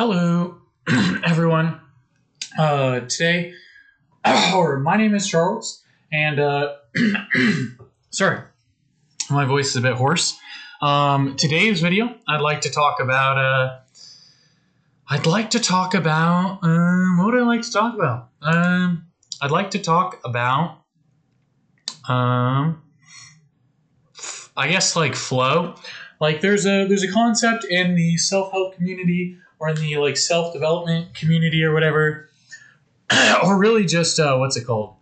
Hello, everyone. Today, my name is Charles, and sorry, my voice is a bit hoarse. Today's video, I'd like to talk about. What would I like to talk about? I'd like to talk about. I guess like flow. Like there's a concept in the self-help community or in the like self-development community or whatever, or really just what's it called?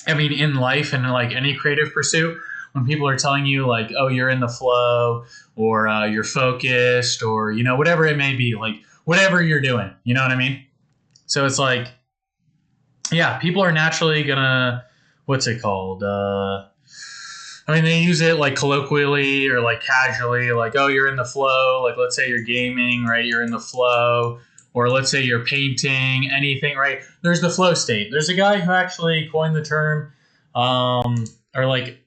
I mean, in life and like any creative pursuit, when people are telling you like, oh, you're in the flow, or you're focused, or whatever it may be, like whatever you're doing, you know what I mean? So it's like, yeah, people are naturally gonna, what's it called? They use it like colloquially or like casually, like, oh, you're in the flow. Like, let's say you're gaming, right? You're in the flow. Or let's say you're painting, anything, right? There's the flow state. There's a guy who actually coined the term, or like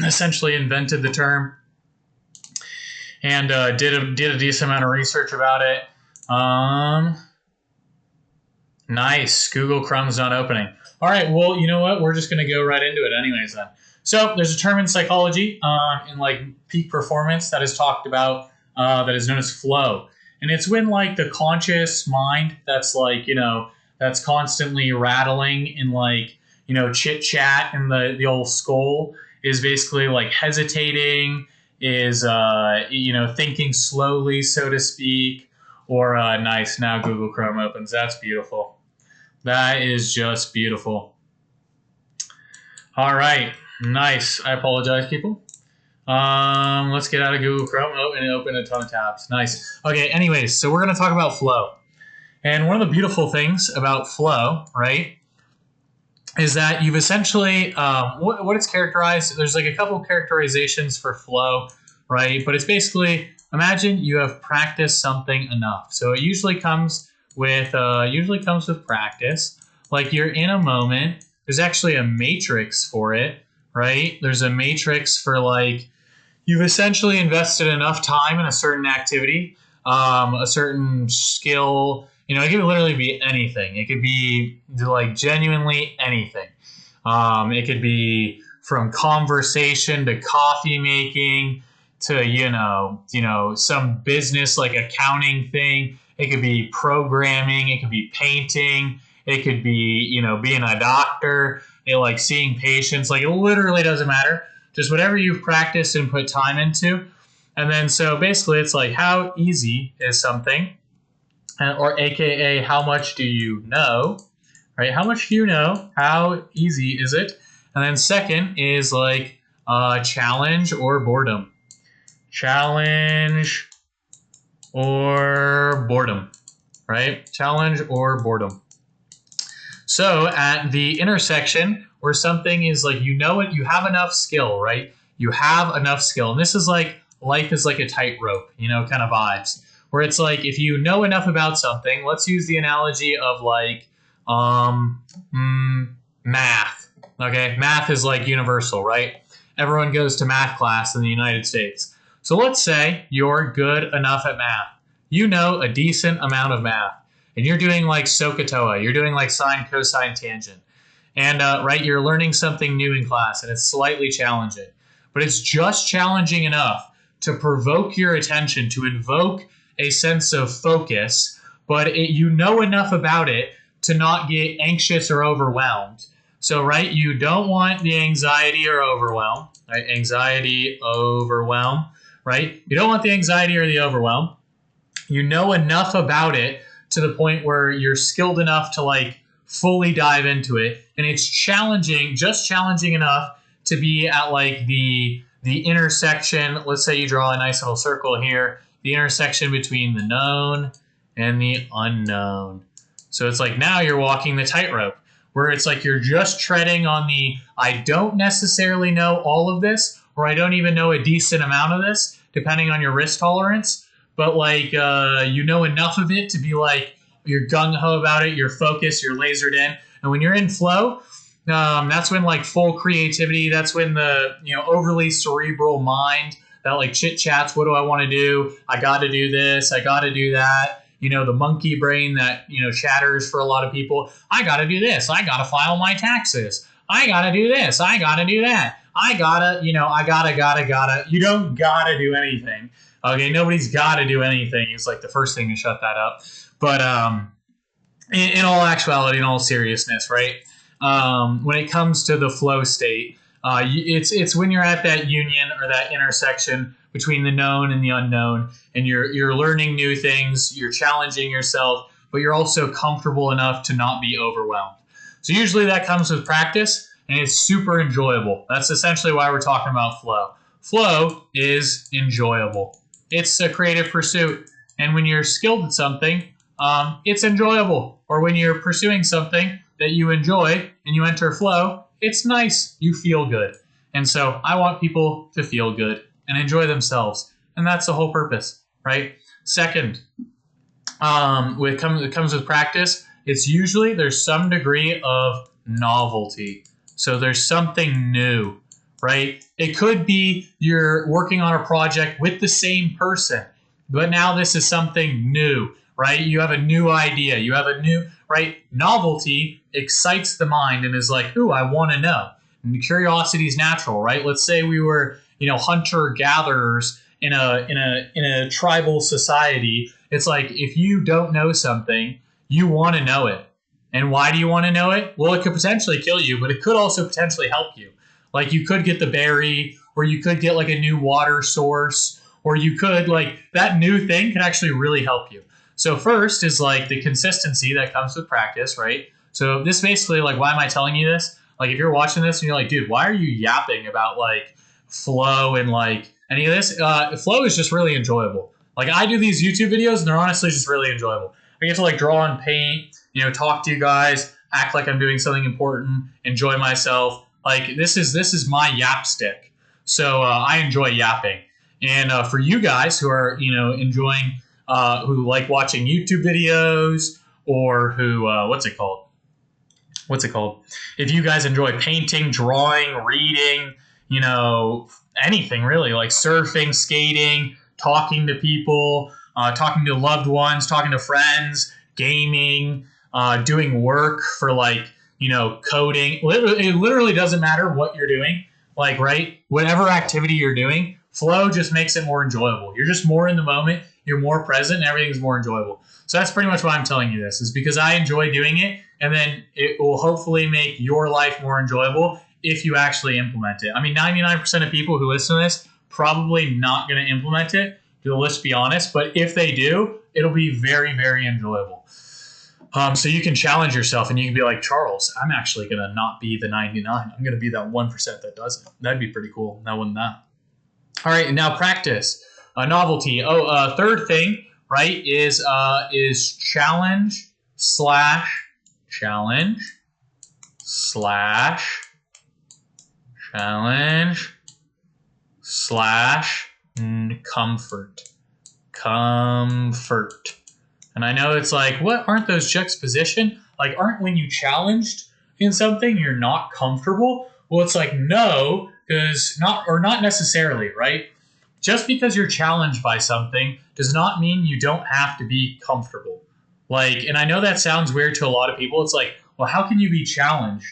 essentially invented the term, and did a decent amount of research about it. Nice. Google Chrome's not opening. All right. Well, you know what? We're just going to go right into it anyways then. So there's a term in psychology, in like peak performance, that is talked about, that is known as flow. And it's when like the conscious mind that's like, that's constantly rattling in like, chit chat in the old skull is basically like hesitating, is, thinking slowly, so to speak, or nice. Now Google Chrome opens. That's beautiful. That is just beautiful. All right. Nice. I apologize, people. Let's get out of Google Chrome. Oh, and it opened a ton of tabs. Nice. Okay, anyways, so we're going to talk about flow. And one of the beautiful things about flow, right, is that you've essentially, what it's characterized, there's like a couple characterizations for flow, right? But it's basically, imagine you have practiced something enough. So it usually comes with practice. Like you're in a moment. There's actually a matrix for it. Right? There's a matrix for like, you've essentially invested enough time in a certain activity, a certain skill. It could literally be anything. It could be like genuinely anything. It could be from conversation to coffee making to, some business like accounting thing. It could be programming. It could be painting. It could be, being a doctor. Like seeing patients, like it literally doesn't matter. Just whatever you've practiced and put time into. And then so basically it's like, how easy is something? Or AKA, how much do you know? Right? How much do you know? How easy is it? And then second is like challenge or boredom. Challenge or boredom. Right? Challenge or boredom. So at the intersection where something is like, you have enough skill, right? You have enough skill. And this is like, life is like a tightrope, kind of vibes. Where it's like, if you know enough about something, let's use the analogy of like math. Okay, math is like universal, right? Everyone goes to math class in the United States. So let's say you're good enough at math. You know a decent amount of math. And you're doing like SOHCAHTOA, you're doing like sine, cosine, tangent. And right, you're learning something new in class and it's slightly challenging. But it's just challenging enough to provoke your attention, to invoke a sense of focus, but you know enough about it to not get anxious or overwhelmed. So, right, you don't want the anxiety or overwhelm, right? Anxiety, overwhelm, right? You don't want the anxiety or the overwhelm. You know enough about it to the point where you're skilled enough to like fully dive into it. And it's challenging, just challenging enough to be at like the intersection. Let's say you draw a nice little circle here, the intersection between the known and the unknown. So it's like now you're walking the tightrope where it's like you're just treading on the, I don't necessarily know all of this, or I don't even know a decent amount of this, depending on your risk tolerance. But like, you know enough of it to be like, you're gung-ho about it, you're focused, you're lasered in. And when you're in flow, that's when like full creativity, that's when the, overly cerebral mind that like chit chats, what do I want to do? I got to do this, I got to do that. the monkey brain that, shatters for a lot of people. I got to do this. I got to file my taxes. I got to do this. I got to do that. I gotta. You don't gotta do anything. Okay, nobody's gotta do anything. It's like the first thing to shut that up. But in all actuality, in all seriousness, right? When it comes to the flow state, it's when you're at that union or that intersection between the known and the unknown, and you're learning new things, you're challenging yourself, but you're also comfortable enough to not be overwhelmed. So usually that comes with practice, and it's super enjoyable. That's essentially why we're talking about flow. Flow is enjoyable. It's a creative pursuit, and when you're skilled at something, it's enjoyable. Or when you're pursuing something that you enjoy and you enter flow, it's nice. You feel good. And so I want people to feel good and enjoy themselves. And that's the whole purpose, right? Second, when it comes with practice, it's usually there's some degree of novelty. So there's something new, right? It could be you're working on a project with the same person, but now this is something new, right? You have a new idea. You have a new, right? Novelty excites the mind and is like, ooh, I want to know. And curiosity is natural, right? Let's say we were, hunter-gatherers in a tribal society. It's like if you don't know something, you want to know it. And why do you want to know it? Well, it could potentially kill you, but it could also potentially help you. Like you could get the berry, or you could get like a new water source, or you could that new thing could actually really help you. So first is like the consistency that comes with practice, right? So this basically why am I telling you this? Like if you're watching this and you're like, dude, why are you yapping about flow and any of this? Flow is just really enjoyable. Like I do these YouTube videos and they're honestly just really enjoyable. I get to draw and paint, talk to you guys, act like I'm doing something important, enjoy myself. This is my yap stick. So I enjoy yapping. And for you guys who are, enjoying, who like watching YouTube videos, or who, what's it called? If you guys enjoy painting, drawing, reading, anything really, like surfing, skating, talking to people, talking to loved ones, talking to friends, gaming, doing work for coding. It literally doesn't matter what you're doing. Right? Whatever activity you're doing, flow just makes it more enjoyable. You're just more in the moment. You're more present and everything's more enjoyable. So that's pretty much why I'm telling you this, is because I enjoy doing it, and then it will hopefully make your life more enjoyable if you actually implement it. I mean, 99% of people who listen to this probably not going to implement it. Let's be honest. But if they do, it'll be very, very enjoyable. So you can challenge yourself and you can be like, Charles, I'm actually going to not be the 99. I'm going to be that 1% that doesn't. That'd be pretty cool. That wouldn't that. All right. Now practice. Novelty. Third thing, right, is challenge slash comfort. And I know it's like, what? Aren't those juxtaposition? Aren't when you challenged in something, you're not comfortable? Well, it's like, no, because not necessarily, right? Just because you're challenged by something does not mean you don't have to be comfortable. And I know that sounds weird to a lot of people. It's like, well, how can you be challenged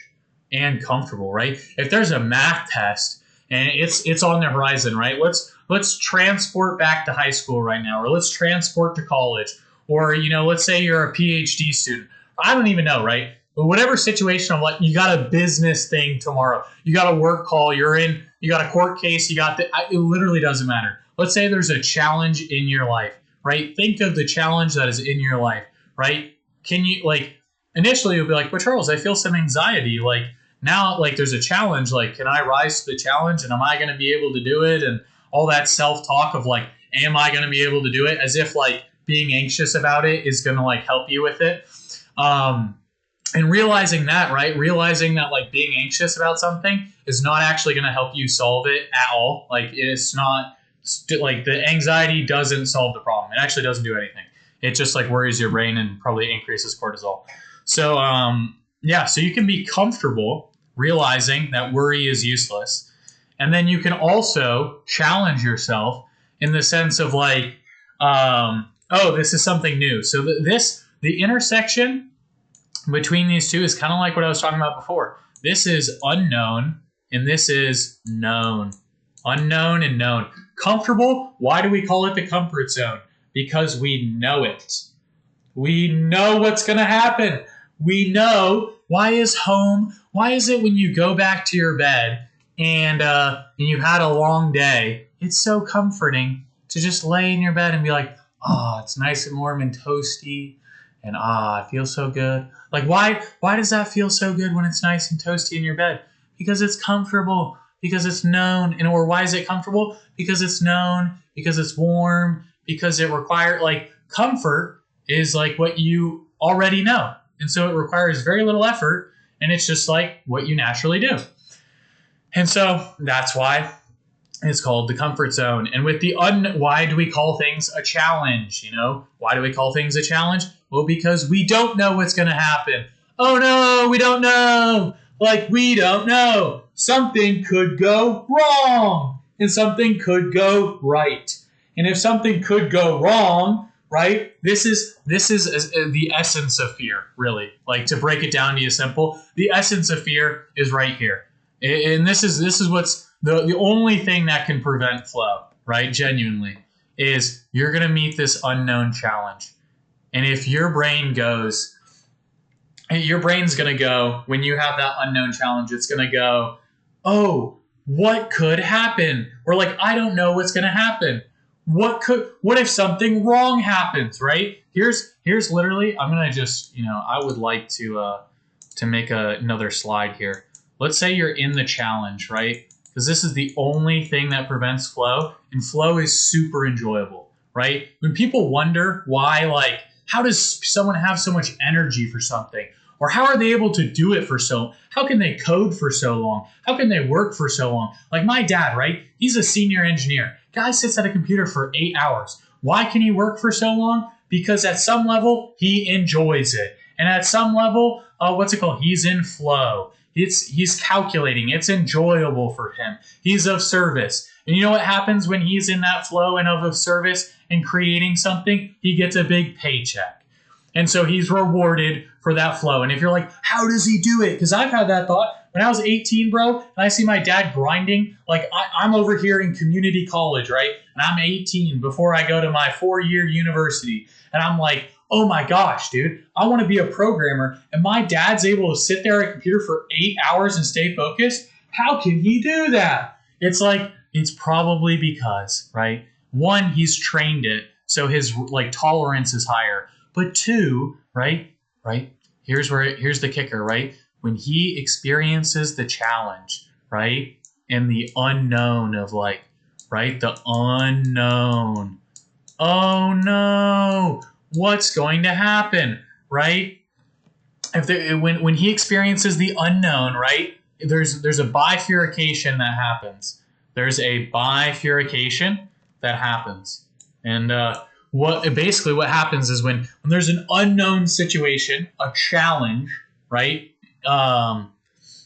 and comfortable, right? If there's a math test and it's on the horizon, right? Let's transport back to high school right now, or let's transport to college, or let's say you're a PhD student. I don't even know, right? But whatever situation of you got a business thing tomorrow, you got a work call, you got a court case, it literally doesn't matter. Let's say there's a challenge in your life, right? Think of the challenge that is in your life, right? Can you initially you'll be like, well, Charles, I feel some anxiety. Now, there's a challenge, can I rise to the challenge, and am I going to be able to do it? And all that self-talk of am I going to be able to do it? As if being anxious about it is going to help you with it. And realizing that, right? Realizing that being anxious about something is not actually going to help you solve it at all. It's not the anxiety doesn't solve the problem. It actually doesn't do anything. It just worries your brain and probably increases cortisol. So, so you can be comfortable realizing that worry is useless. And then you can also challenge yourself in the sense of oh, this is something new. So the intersection between these two is kind of like what I was talking about before. This is unknown and this is known. Unknown and known. Comfortable, why do we call it the comfort zone? Because we know it. We know what's going to happen. We know, why is it when you go back to your bed and you've had a long day, it's so comforting to just lay in your bed and be like, oh, it's nice and warm and toasty, and it feels so good. Like, why does that feel so good when it's nice and toasty in your bed? Because it's comfortable, because it's known. And or why is it comfortable? Because it's known, because it's warm, because it requires, like, comfort is like what you already know. And so it requires very little effort, and it's just like what you naturally do. And so that's why it's called the comfort zone. And with the why do we call things a challenge? You know, why do we call things a challenge? Well, because we don't know what's going to happen. Oh no, we don't know. Like, we don't know. Something could go wrong and something could go right. And if something could go wrong, right? This is the essence of fear, really. Like, to break it down to you simple, the essence of fear is right here. And this is what's the only thing that can prevent flow, right? Genuinely, is you're going to meet this unknown challenge. And if your brain's going to go, when you have that unknown challenge, it's going to go, oh, what could happen? Or like, I don't know what's going to happen. What if something wrong happens, right? Here's literally, I'm going to just, I would like to make another slide here. Let's say you're in the challenge, right? Because this is the only thing that prevents flow, and flow is super enjoyable, right? When people wonder why, like, how does someone have so much energy for something? Or how are they able to do it how can they code for so long? How can they work for so long? Like my dad, right? He's a senior engineer. Guy sits at a computer for 8 hours. Why can he work for so long? Because at some level, he enjoys it. And at some level, he's in flow. He's calculating. It's enjoyable for him. He's of service. And you know what happens when he's in that flow and of service and creating something? He gets a big paycheck. And so he's rewarded for that flow. And if you're like, how does he do it? Because I've had that thought. When I was 18, bro, and I see my dad grinding, like I'm over here in community college, right? And I'm 18 before I go to my 4-year university. And I'm like, oh my gosh, dude, I want to be a programmer. And my dad's able to sit there at a computer for 8 hours and stay focused. How can he do that? It's like, it's probably because, right? One, he's trained it, so his tolerance is higher. But two, right? Here's the kicker, right? When he experiences the challenge, right? And the unknown of the unknown. Oh no, what's going to happen, right? When he experiences the unknown, right? There's a bifurcation that happens. There's a bifurcation that happens. And what happens is when there's an unknown situation, a challenge, right? And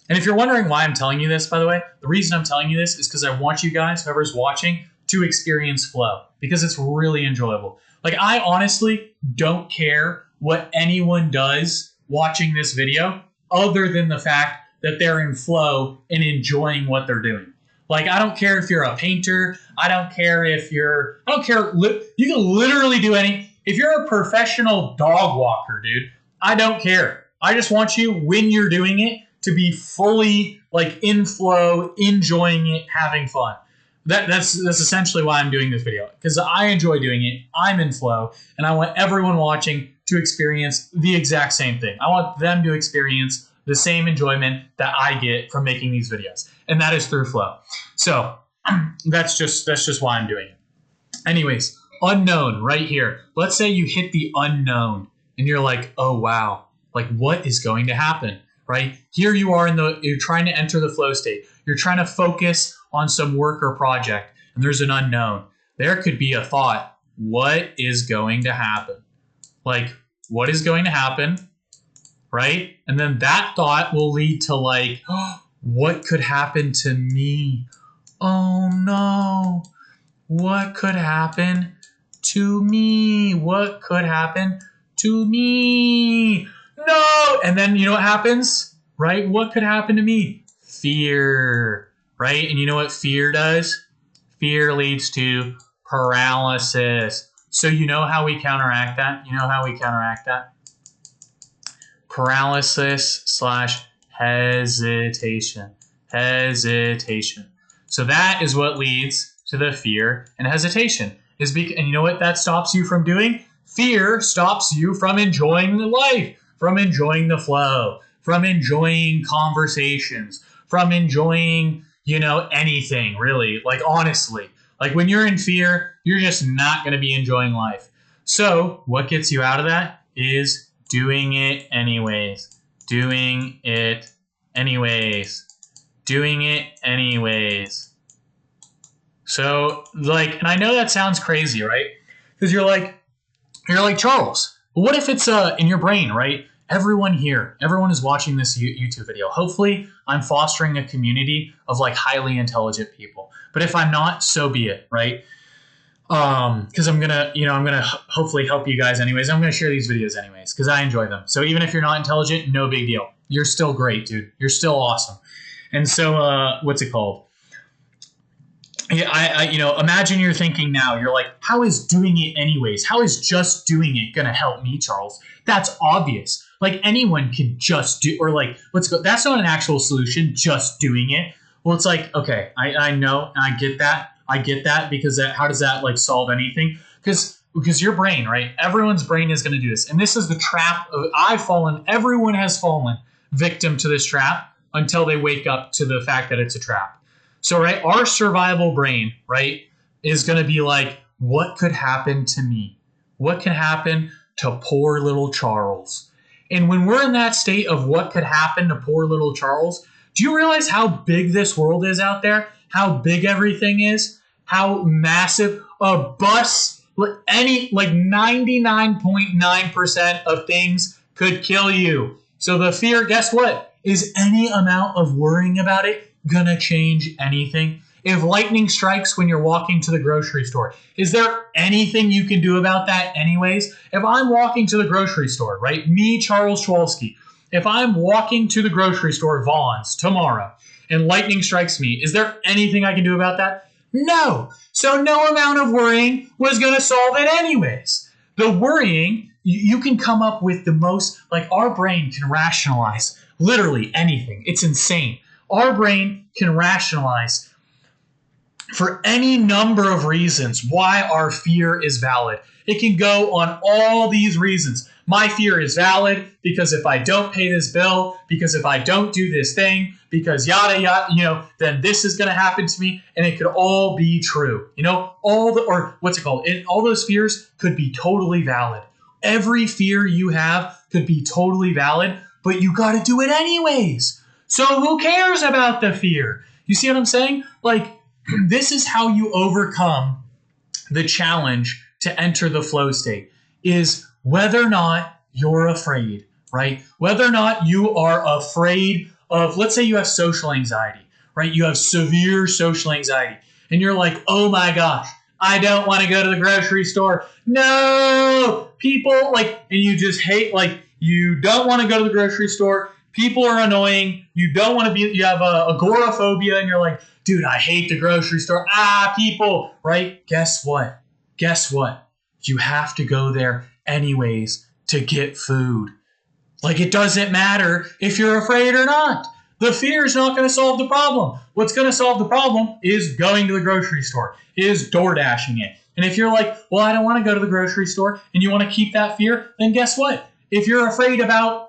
if you're wondering why I'm telling you this, by the way, the reason I'm telling you this is because I want you guys, whoever's watching, to experience flow, because it's really enjoyable. Like, I honestly don't care what anyone does watching this video other than the fact that they're in flow and enjoying what they're doing. Like, I don't care if you're a painter. I don't care. You can literally do if you're a professional dog walker, dude, I don't care. I just want you, when you're doing it, to be fully in flow, enjoying it, having fun. That's essentially why I'm doing this video, because I enjoy doing it. I'm in flow, and I want everyone watching to experience the exact same thing. I want them to experience the same enjoyment that I get from making these videos, and that is through flow. So that's just why I'm doing it. Anyways, unknown right here. Let's say you hit the unknown, and you're like, oh wow, what is going to happen? Right here, you are you're trying to enter the flow state. You're trying to focus on some work or project, and there's an unknown. There could be a thought, what is going to happen? What is going to happen, right? And then that thought will lead to what could happen to me? Oh no, what could happen to me? What could happen to me? No! And then you know what happens, right? What could happen to me? Fear, right? And you know what fear does? Fear leads to paralysis. So you know how we counteract that? You know how we counteract that? Paralysis slash hesitation. Hesitation. So that is what leads to the fear and hesitation. And you know what that stops you from doing? Fear stops you from enjoying the life, from enjoying the flow, from enjoying conversations, from enjoying, anything really. Like honestly, like when you're in fear, you're just not going to be enjoying life. So what gets you out of that is doing it anyways. Doing it anyways. Doing it anyways. So and I know that sounds crazy, right? Because you're like, Charles, what if it's in your brain, right? Everyone is watching this YouTube video. Hopefully I'm fostering a community of highly intelligent people. But if I'm not, so be it, right? Because I'm gonna hopefully help you guys anyways. I'm gonna share these videos anyways because I enjoy them. So even if you're not intelligent, no big deal. You're still great, dude. You're still awesome. And so, what's it called? Yeah, imagine you're thinking now, you're like, how is doing it anyways? How is just doing it going to help me, Charles? That's obvious. Anyone can just do, or that's not an actual solution, just doing it. Well, it's okay, I know, and I get that because how does that solve anything? Because your brain, right? Everyone's brain is going to do this. And this is the trap everyone has fallen victim to this trap until they wake up to the fact that it's a trap. So, right, our survival brain, right, is going to be what could happen to me? What can happen to poor little Charles? And when we're in that state of what could happen to poor little Charles, do you realize how big this world is out there? How big everything is? How massive a bus, 99.9% of things could kill you. So the fear, guess what? Is any amount of worrying about it gonna change anything? If lightning strikes when you're walking to the grocery store, is there anything you can do about that anyways? If I'm walking to the grocery store, right, me, Charles Chwalski, if I'm walking to the grocery store, Vaughn's, tomorrow, and lightning strikes me, is there anything I can do about that? No. So no amount of worrying was gonna solve it anyways. The worrying, you can come up with the most, our brain can rationalize literally anything. It's insane. Our brain can rationalize for any number of reasons why our fear is valid. It can go on all these reasons. My fear is valid because if I don't pay this bill, because if I don't do this thing, because yada yada, then this is going to happen to me, and it could all be true. All those fears could be totally valid. Every fear you have could be totally valid, but you got to do it anyways. So who cares about the fear? You see what I'm saying? This is how you overcome the challenge to enter the flow state, is whether or not you're afraid, right? Whether or not you are afraid of, let's say you have social anxiety, right? You have severe social anxiety, and you're like, oh my gosh, I don't want to go to the grocery store. No! People, and you just hate, you don't want to go to the grocery store. People are annoying. You don't want to be, you have agoraphobia, and you're like, dude, I hate the grocery store. People, right? Guess what? You have to go there anyways to get food. It doesn't matter if you're afraid or not. The fear is not going to solve the problem. What's going to solve the problem is going to the grocery store, is door dashing it. And if you're like, well, I don't want to go to the grocery store, and you want to keep that fear, then guess what? If you're afraid about,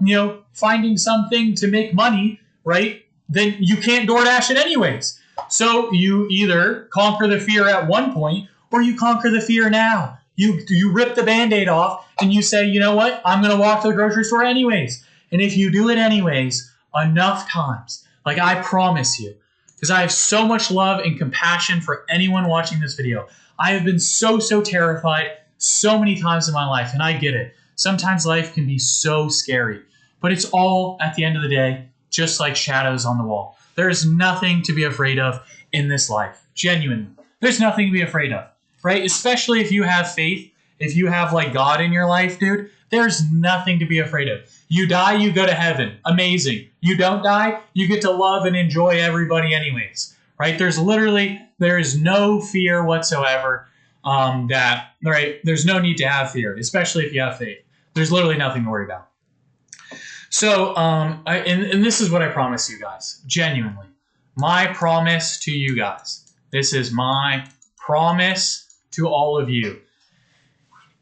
finding something to make money, right, then you can't DoorDash it anyways. So you either conquer the fear at one point, or you conquer the fear now. You rip the Band-Aid off and you say, you know what? I'm going to walk to the grocery store anyways. And if you do it anyways enough times, I promise you, because I have so much love and compassion for anyone watching this video. I have been so terrified so many times in my life, and I get it. Sometimes life can be so scary, but it's all, at the end of the day, just like shadows on the wall. There is nothing to be afraid of in this life. Genuinely. There's nothing to be afraid of. right? Especially if you have faith, if you have like God in your life, dude, there's nothing to be afraid of. You die, you go to heaven. Amazing. You don't die, you get to love and enjoy everybody anyways, right? There is no fear whatsoever right? There's no need to have fear, especially if you have faith. There's literally nothing to worry about. So, and this is what I promise you guys, genuinely. My promise to you guys. This is my promise to all of you.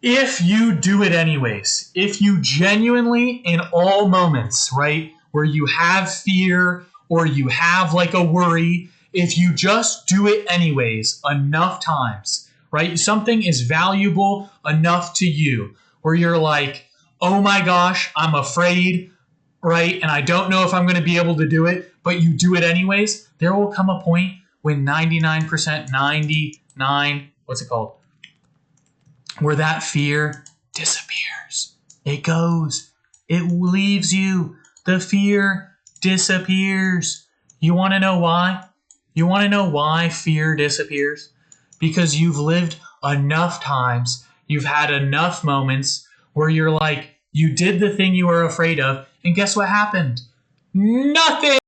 If you do it anyways, if you genuinely, in all moments, right, where you have fear or you have like a worry, if you just do it anyways enough times, right, something is valuable enough to you where you're like, oh my gosh, I'm afraid, right, and I don't know if I'm going to be able to do it, but you do it anyways, there will come a point when 99%, what's it called? Where that fear disappears. It goes. It leaves you. The fear disappears. You want to know why? You want to know why fear disappears? Because you've lived enough times, you've had enough moments where you're like, you did the thing you were afraid of, and guess what happened? Nothing!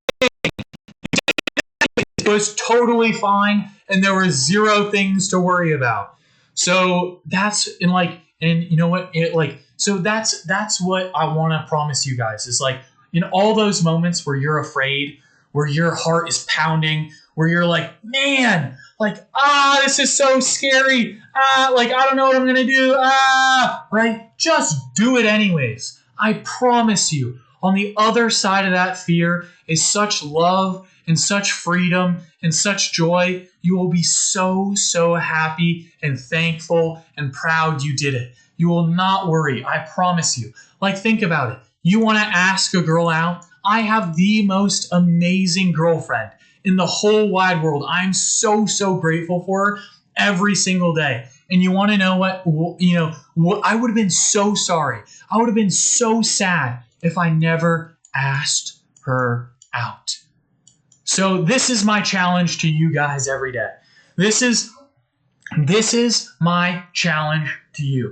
It was totally fine, and there were zero things to worry about. So that's and you know what? So that's what I want to promise you guys is like in all those moments where you're afraid, where your heart is pounding, where you're like, man, like, this is so scary. Like, I don't know what I'm going to do. Right? Just do it anyways. I promise you, on the other side of that fear is such love and such freedom and such joy. You will be so, so happy and thankful and proud you did it. You will not worry. I promise you. Like, think about it. You want to ask a girl out? I have the most amazing girlfriend in the whole wide world. I'm so, so grateful for her every single day. And you want to know what? I would have been so sorry. I would have been so sad if I never asked her out. So this is my challenge to you guys every day. This is my challenge to you.